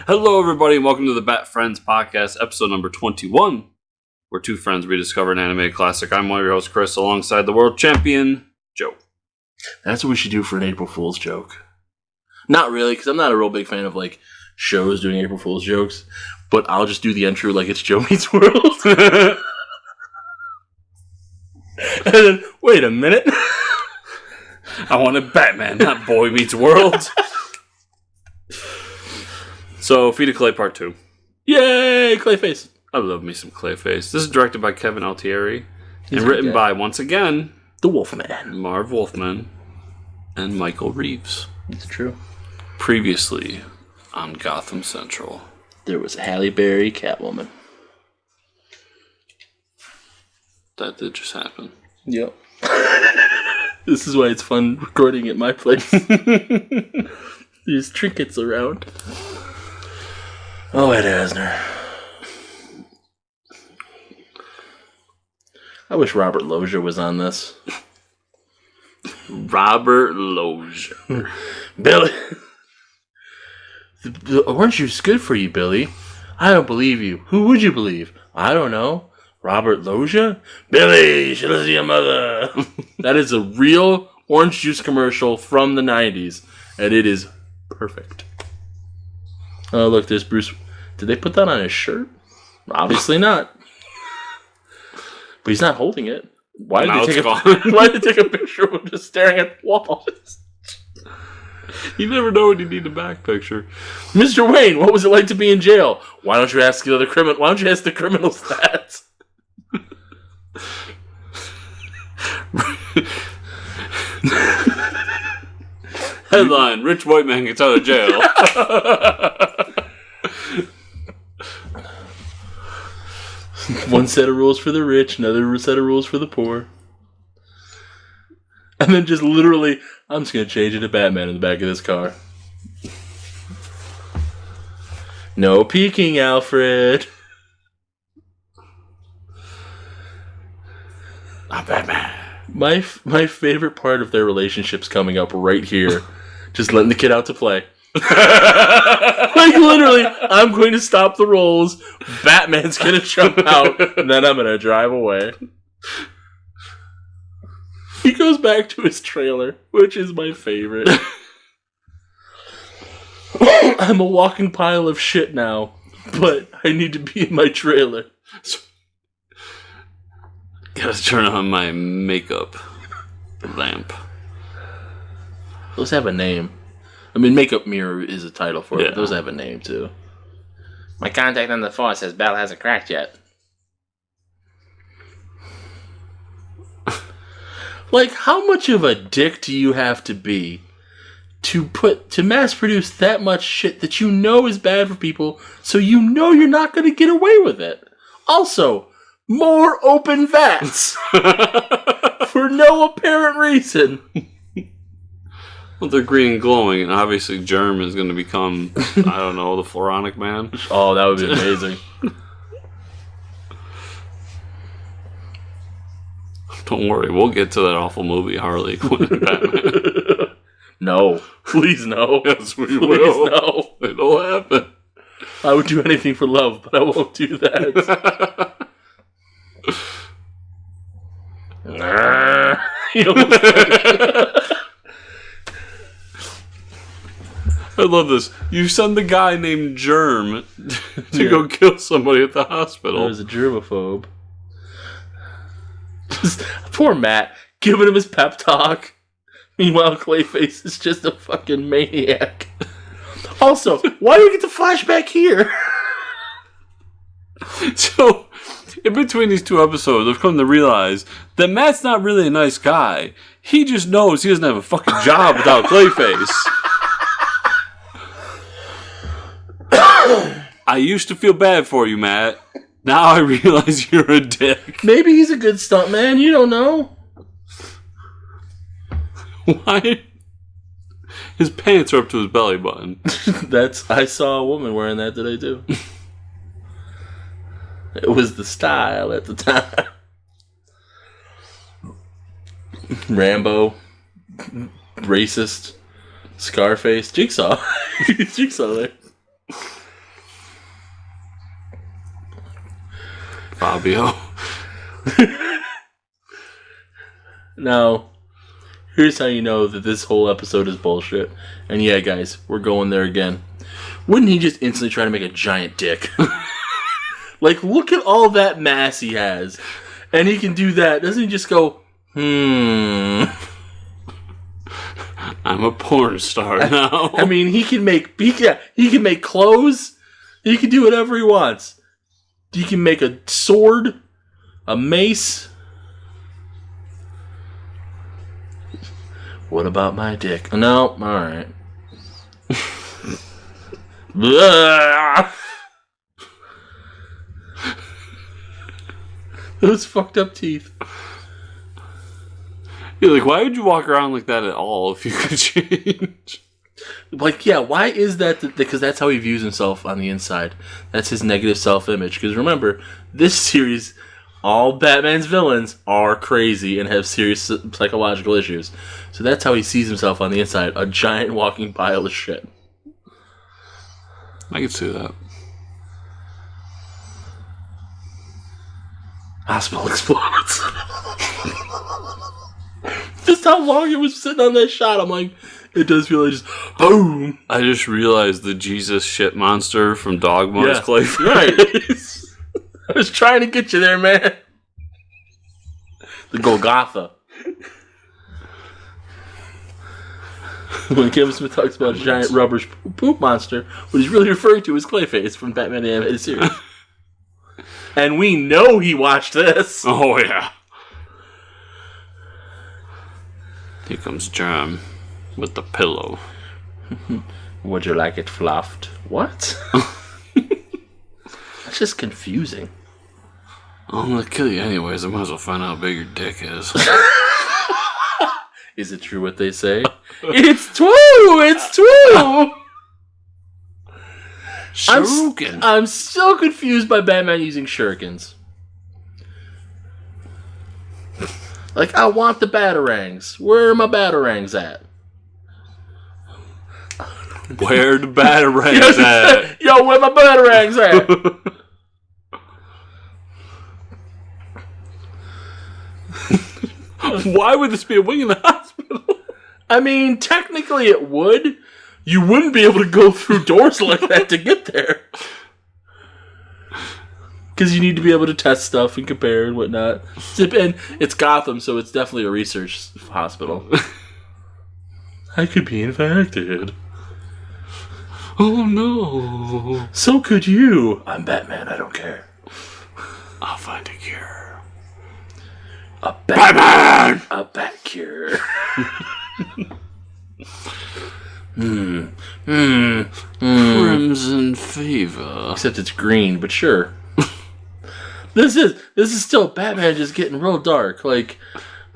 Hello, everybody, and welcome to the Bat Friends Podcast, episode number 21, where two friends rediscover an anime classic. I'm one of your hosts, Chris, alongside the world champion, Joe. That's what we should do for an April Fool's joke. Not really, because I'm not a real big fan of like shows doing April Fool's jokes, but I'll just do the intro like it's Joe Meets World. And then, wait a minute. I wanted Batman, not Boy Meets World. So, Feet of Clay Part 2. Yay, Clayface. I love me some Clayface. This is directed by Kevin Altieri and written by, once again, the Wolfman. Marv Wolfman and Michael Reeves. It's true. Previously on Gotham Central. There was a Halle Berry Catwoman. That did just happen. Yep. This is why it's fun recording at my place. There's trinkets around. Oh, Ed Asner. I wish Robert Loggia was on this. Robert Loggia. Billy. The orange juice is good for you, Billy. I don't believe you. Who would you believe? I don't know. Robert Loggia? Billy, you should listen to your mother. That is a real orange juice commercial from the 90s, and it is perfect. Oh, look, there's Bruce. Did they put that on his shirt? Obviously not. But he's not holding it. Why did they take a picture of him just staring at the walls? You never know when you need a back picture. Mr. Wayne, what was it like to be in jail? Why don't you ask the criminals that? Headline: Rich white man gets out of jail. One set of rules for the rich, another set of rules for the poor. And then just literally, I'm just going to change it to Batman in the back of this car. No peeking, Alfred. I'm Batman. My favorite part of their relationship's coming up right here. Just letting the kid out to play. Like literally, I'm going to stop the rolls. Batman's going to jump out, and then I'm going to drive away. He goes back to his trailer, which is my favorite. I'm a walking pile of shit now, but I need to be in my trailer. Gotta turn on my makeup lamp. Those have a name. I mean, Makeup Mirror is a title for it. Yeah. But those have a name, too. My contact on the phone says Bell hasn't cracked yet. Like, how much of a dick do you have to be to mass produce that much shit that you know is bad for people, so you know you're not going to get away with it? Also, more open vats for no apparent reason. Well, they're green and glowing, and obviously Germ is going to become, I don't know, the Floronic Man. Oh, that would be amazing. Don't worry, we'll get to that awful movie, Harley Quinn and Batman. No. Please no. Yes, we Please will. No. It'll happen. I would do anything for love, but I won't do that. I love this. You send the guy named Germ to go kill somebody at the hospital. There's a germaphobe. Just, poor Matt, giving him his pep talk. Meanwhile, Clayface is just a fucking maniac. Also, why do we get the flashback here? So, in between these two episodes, I've come to realize that Matt's not really a nice guy. He just knows he doesn't have a fucking job without Clayface. I used to feel bad for you, Matt. Now I realize you're a dick. Maybe he's a good stuntman. You don't know. Why? His pants are up to his belly button. I saw a woman wearing that today too. It was the style at the time. Rambo, racist, Scarface, Jigsaw. Jigsaw there. Fabio. Now, here's how you know that this whole episode is bullshit. And yeah, guys, we're going there again. Wouldn't he just instantly try to make a giant dick? Like, look at all that mass he has. And he can do that. Doesn't he just go, I'm a porn star now. I mean, he can make clothes. He can do whatever he wants. He can make a sword, a mace. What about my dick? No, alright. Those fucked up teeth. You're like, why would you walk around like that at all if you could change? Like, yeah, why is that? Because that's how he views himself on the inside. That's his negative self-image. Because remember, this series, all Batman's villains are crazy and have serious psychological issues. So that's how he sees himself on the inside. A giant walking pile of shit. I can see that. Hospital explodes. Just how long it was sitting on that shot, I'm like, it does feel like just boom. I just realized the Jesus shit monster from Dogma is Clayface. Right. I was trying to get you there, man. The Golgotha. When Kevin Smith talks about a giant rubber poop monster, what he's really referring to is Clayface from Batman the Animated Series. And we know he watched this. Oh, yeah. Here comes Germ with the pillow. Would you like it fluffed? What? That's just confusing. I'm gonna kill you anyways. I might as well find out how big your dick is. Is it true what they say? It's true! It's true! Shuriken. I'm so confused by Batman using shurikens. Like, I want the batarangs. Where are my batarangs at? Where the batarangs at? Yo, where my batarangs at? Why would this be a wing in the hospital? I mean, technically it would. You wouldn't be able to go through doors like that to get there. Because you need to be able to test stuff and compare and whatnot. And it's Gotham, so it's definitely a research hospital. I could be infected. Oh no. So could you. I'm Batman, I don't care. I'll find a cure. A Batman! A bat cure. Crimson fever. Except it's green, but sure. This is still Batman just getting real dark. Like,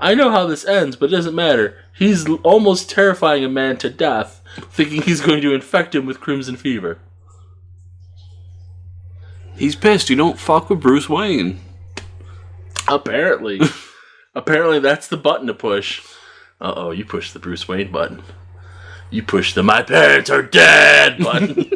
I know how this ends, but it doesn't matter. He's almost terrifying a man to death, thinking he's going to infect him with crimson fever. He's pissed. You don't fuck with Bruce Wayne. Apparently. Apparently that's the button to push. Uh-oh, you push the Bruce Wayne button. You push the my parents are dead button.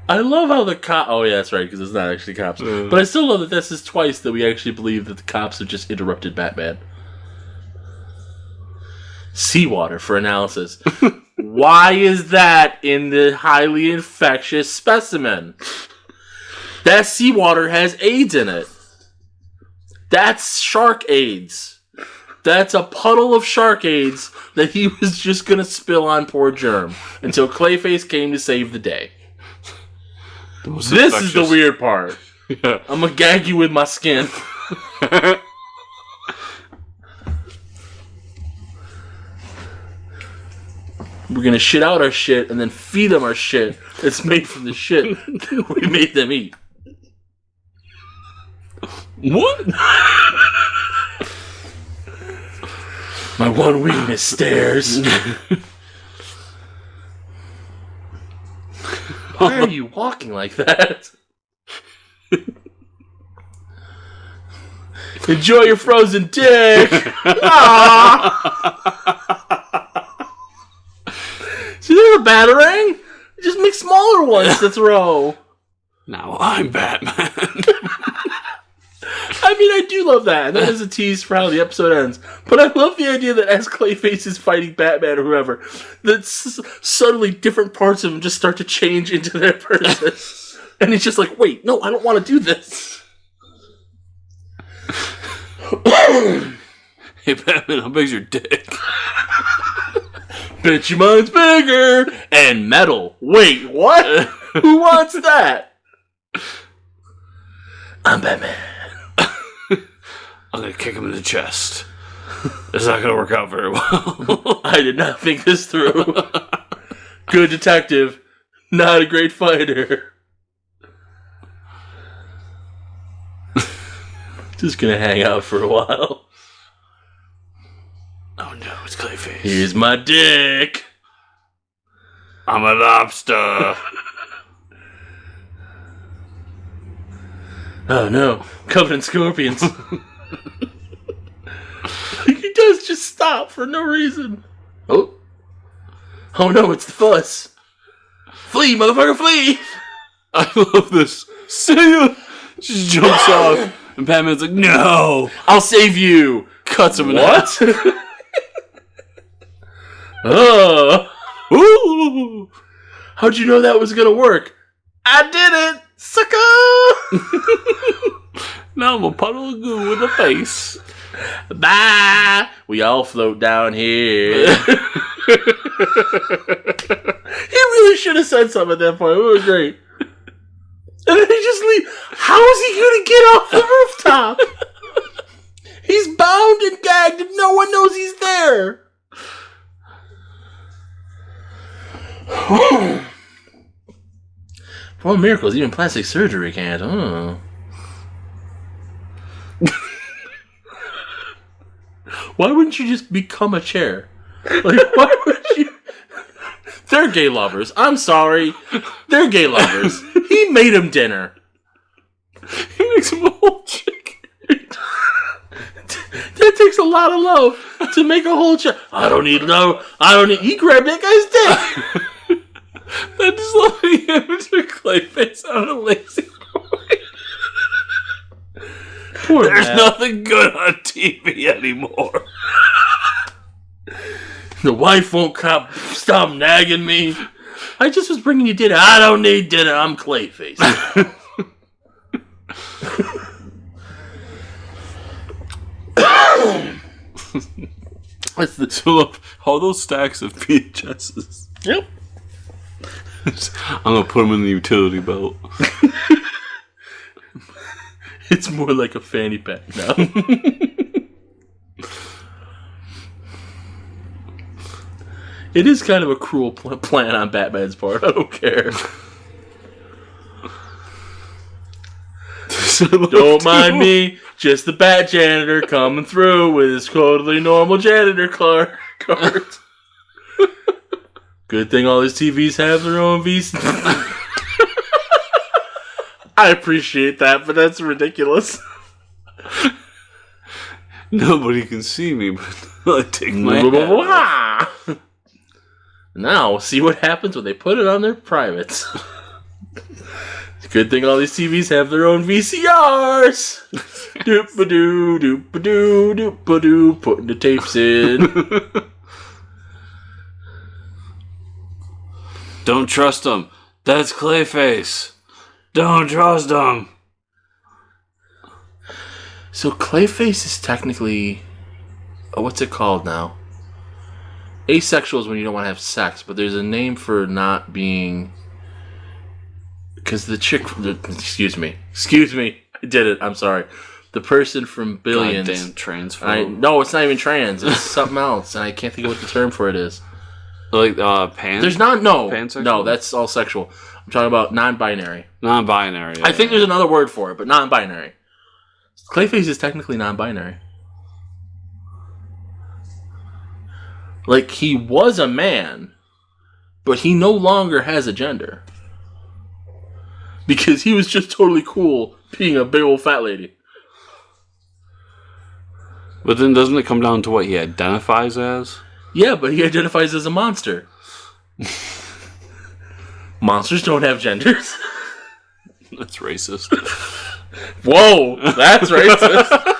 I love how the cop... Oh, yeah, that's right, because it's not actually cops. But I still love that this is twice that we actually believe that the cops have just interrupted Batman. Seawater for analysis. Why is that in the highly infectious specimen? That seawater has AIDS in it. That's shark AIDS. That's a puddle of shark AIDS that he was just going to spill on poor Germ until Clayface came to save the day. This is the weird part. Yeah. I'm going to gag you with my skin. We're going to shit out our shit and then feed them our shit that's made from the shit that we made them eat. What? My one weakness, stairs. Why are you walking like that? Enjoy your frozen dick. See, there's a batarang. Just make smaller ones to throw. Now I'm Batman. I mean, I do love that. That is a tease for how the episode ends. But I love the idea that as Clayface is fighting Batman or whoever, that suddenly different parts of him just start to change into their person. And he's just like, wait, no, I don't want to do this. Hey, Batman, how big's your dick? Bet your mine's bigger. And metal. Wait, what? Who wants that? I'm Batman. I'm going to kick him in the chest. It's not going to work out very well. I did not think this through. Good detective. Not a great fighter. Just going to hang out for a while. Oh no, it's Clayface. Here's my dick. I'm a lobster. Oh no, covered in scorpions. He does just stop for no reason. Oh no, it's the fuss. Flee, motherfucker, flee! I love this. See ya! Just jumps off. And Batman's like, no! I'll save you! Cuts him in half. Oh! Ooh! How'd you know that was gonna work? I did it! Sucker! Now I'm a puddle of goo with a face. Bye! We all float down here. He really should have said something at that point. It was great. And then he just leaves. How is he going to get off the rooftop? He's bound and gagged and no one knows he's there. For all miracles, even plastic surgery can't. Oh. Why wouldn't you just become a chair? Like, why would you? They're gay lovers. I'm sorry. They're gay lovers. He made him dinner. He makes him a whole chicken. That takes a lot of love to make a whole chair. I don't need love. He grabbed that guy's dick. I just love the image of Clayface on a lazy boy. There's nothing good on TV anymore. The wife won't stop nagging me. I just was bringing you dinner. I don't need dinner. I'm Clayface. So look, all those stacks of VHSs. Yep. I'm gonna put them in the utility belt. It's more like a fanny pack now. It is kind of a cruel plan on Batman's part. I don't care. Don't mind me. Just the Bat janitor coming through with his totally normal janitor card. Good thing all his TVs have their own VC. I appreciate that, but that's ridiculous. Nobody can see me, but I take my hat. Now, see what happens when they put it on their privates. Good thing all these TVs have their own VCRs. Doop-a-doo, doop-a-doo, doop-a-doo, putting the tapes in. Don't trust him. That's Clayface. Don't trust him. So Clayface is technically... what's it called now? Asexual is when you don't want to have sex, but there's a name for not being... Because the chick... Excuse me. I did it. I'm sorry. The person from Billions... Goddamn transphobe. No, it's not even trans. It's something else, and I can't think of what the term for it is. Like, pan? There's not... No. Pansexual? No, that's all sexual. I'm talking about non-binary. Non-binary. Yeah. I think there's another word for it, but non-binary. Clayface is technically non-binary. Like, he was a man, but he no longer has a gender. Because he was just totally cool being a big old fat lady. But then doesn't it come down to what he identifies as? Yeah, but he identifies as a monster. Monsters don't have genders. That's racist. Whoa, that's racist.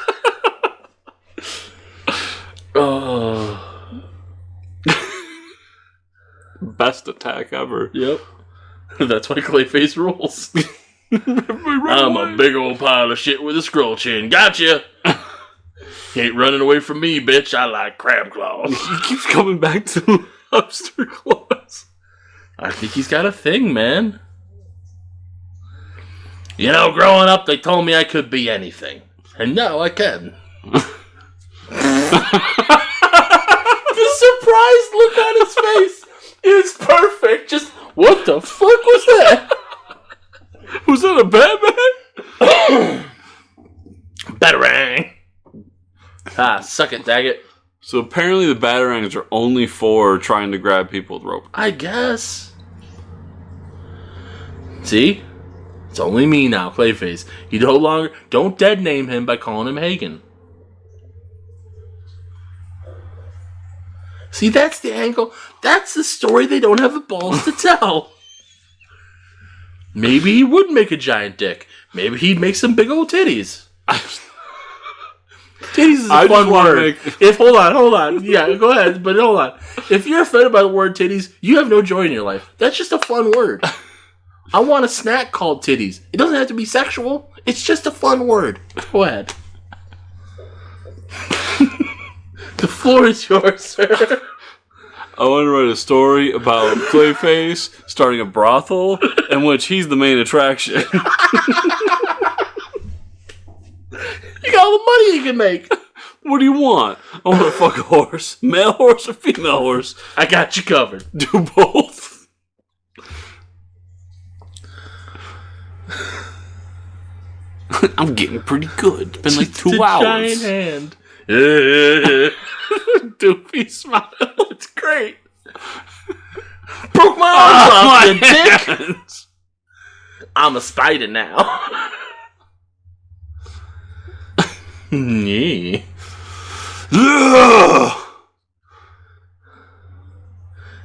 Oh. Best attack ever. Yep. That's why Clayface rules. I'm a big old pile of shit with a scroll chin. Gotcha! You ain't running away from me, bitch. I like crab claws. He keeps coming back to lobster claws. I think he's got a thing, man. You know, growing up, they told me I could be anything. And now I can. The surprised look on his face is perfect. Just, what the fuck was that? Was that a Batman? Batarang. Suck it, Daggett. So apparently the Batarangs are only for trying to grab people with rope. I guess. See? It's only me now, Clayface. You no longer... Don't dead name him by calling him Hagen. See, that's the angle. That's the story they don't have the balls to tell. Maybe he would make a giant dick. Maybe he'd make some big old titties. Titties is a fun word. Hold on. Yeah, go ahead, but hold on. If you're offended by the word titties, you have no joy in your life. That's just a fun word. I want a snack called titties. It doesn't have to be sexual. It's just a fun word. Go ahead. The floor is yours, sir. I want to write a story about Clayface starting a brothel in which he's the main attraction. You got all the money you can make. What do you want? I want to fuck a horse. Male horse or female horse? I got you covered. Do both. I'm getting pretty good. It's been like 2 hours. Giant hand. Doofy smile. It's great. Broke my arms off, you dick. I'm a spider now. Yeah.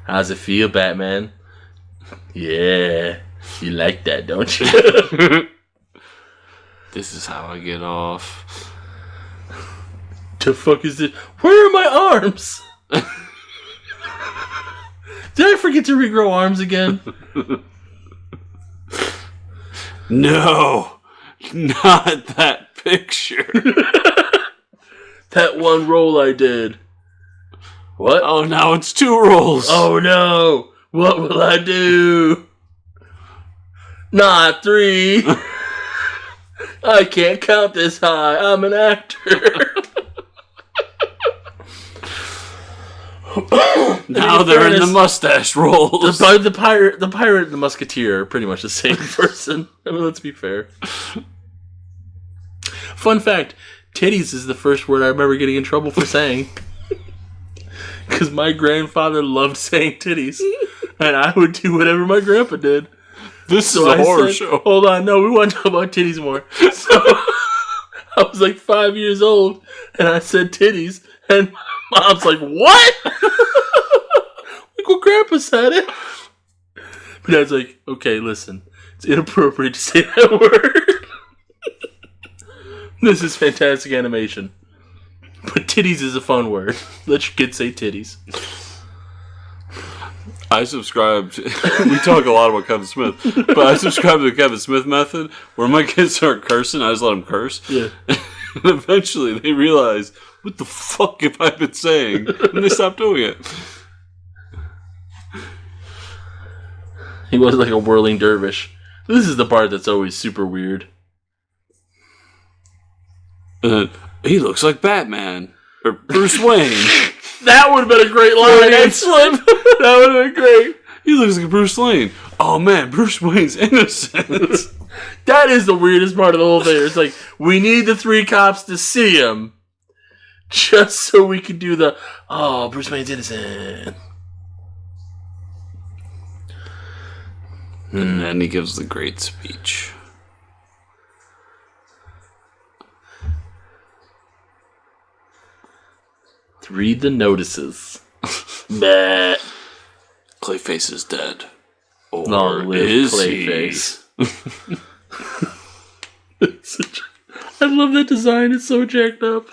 How's it feel, Batman? Yeah. You like that, don't you? This is how I get off. The fuck is it? Where are my arms? Did I forget to regrow arms again? No, not that picture. That one roll I did. What? Oh, now it's 2 rolls. Oh no! What will I do? Not 3. I can't count this high. I'm an actor. Now they're in the mustache rolls. The pirate and the musketeer are pretty much the same person. I mean, let's be fair. Fun fact, titties is the first word I remember getting in trouble for saying. Because my grandfather loved saying titties. And I would do whatever my grandpa did. This is a horror show. Hold on, no, we want to talk about titties more. So, I was like 5 years old, and I said titties, and Mom's like, what? Like, well, Grandpa said it. But I was like, okay, listen. It's inappropriate to say that word. This is fantastic animation. But titties is a fun word. Let your kids say titties. I subscribed. We talk a lot about Kevin Smith, but I subscribe to the Kevin Smith method where my kids start cursing. I just let them curse. Yeah. And eventually they realize, what the fuck have I been saying? And they stop doing it. He was like a whirling dervish. This is the part that's always super weird. He looks like Batman. Or Bruce Wayne. That would have been a great line. Excellent. That would have been great. He looks like Bruce Wayne. Oh man, Bruce Wayne's innocent. That is the weirdest part of the whole thing. It's like, we need the 3 cops to see him. Just so we can do the, oh, Bruce Wayne's innocent. And then he gives the great speech. Read the notices. Bleh. Clayface is dead. Or Long live is Clayface. I love that design. It's so jacked up.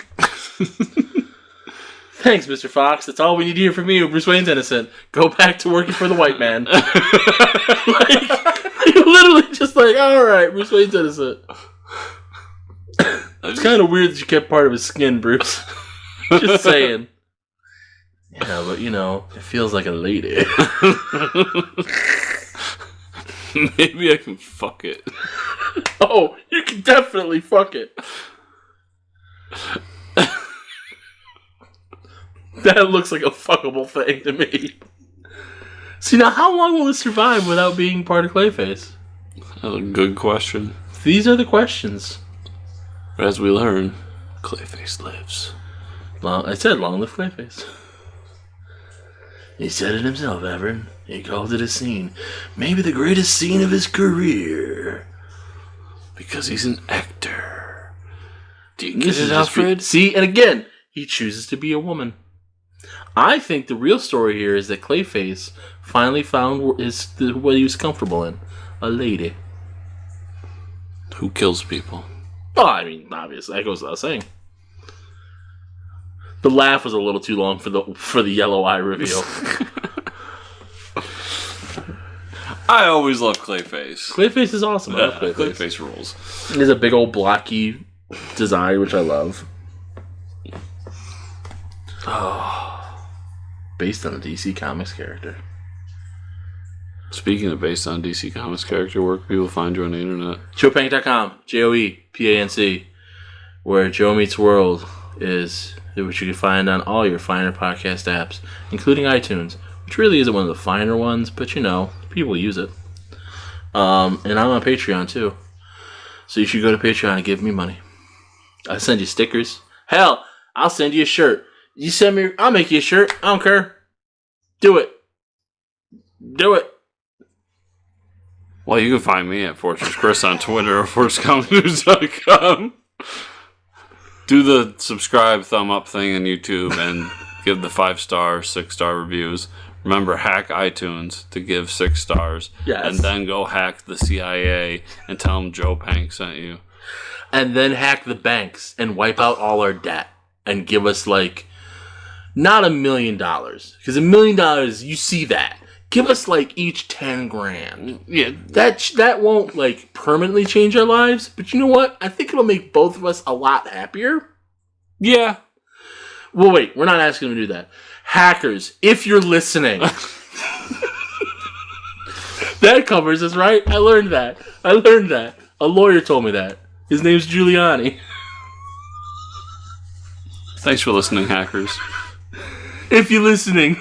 Thanks, Mr. Fox. That's all we need to hear from you. Bruce Wayne's innocent. Go back to working for the white man. Literally just like, all right, Bruce Wayne's innocent. It's kind of weird that you kept part of his skin, Bruce. Just saying. Yeah, but it feels like a lady. Maybe I can fuck it. Oh, you can definitely fuck it. That looks like a fuckable thing to me. See, now how long will it survive without being part of Clayface? That's a good question. These are the questions. As we learn, Clayface lives. I said long live Clayface. He said it himself, Everett. He called it a scene. Maybe the greatest scene of his career. Because he's an actor. Do you get it, Alfred? See, and again, he chooses to be a woman. I think the real story here is that Clayface finally found what he was comfortable in. A lady. Who kills people? Oh, I mean, obviously, that goes without saying. The laugh was a little too long for the yellow eye reveal. I always love Clayface. Clayface is awesome. I love Clayface. Clayface rules. He has a big old blocky design, which I love. Oh. Based on a DC Comics character. Speaking of based on DC Comics character, where can people find you on the internet? JoePank.com. JoePanc. Where Joe Meets World is, which you can find on all your finer podcast apps, including iTunes, which really isn't one of the finer ones, but people use it. And I'm on Patreon too. So you should go to Patreon and give me money. I'll send you stickers. Hell, I'll send you a shirt. You send me, I'll make you a shirt. I don't care. Do it. Do it. Well, you can find me at Fortress Chris on Twitter or FortressComicNews.com. Do the subscribe, thumb up thing on YouTube and give the 5-star, 6-star reviews. Remember, hack iTunes to give 6 stars. Yes. And then go hack the CIA and tell them Joe Pank sent you. And then hack the banks and wipe out all our debt and give us not $1 million. Because $1 million, you see that. Give us each 10 grand. Yeah. That won't permanently change our lives. But you know what? I think it'll make both of us a lot happier. Yeah. Well, wait. We're not asking them to do that. Hackers, if you're listening. That covers us, right? I learned that. A lawyer told me that. His name's Giuliani. Thanks for listening, hackers. If you're listening.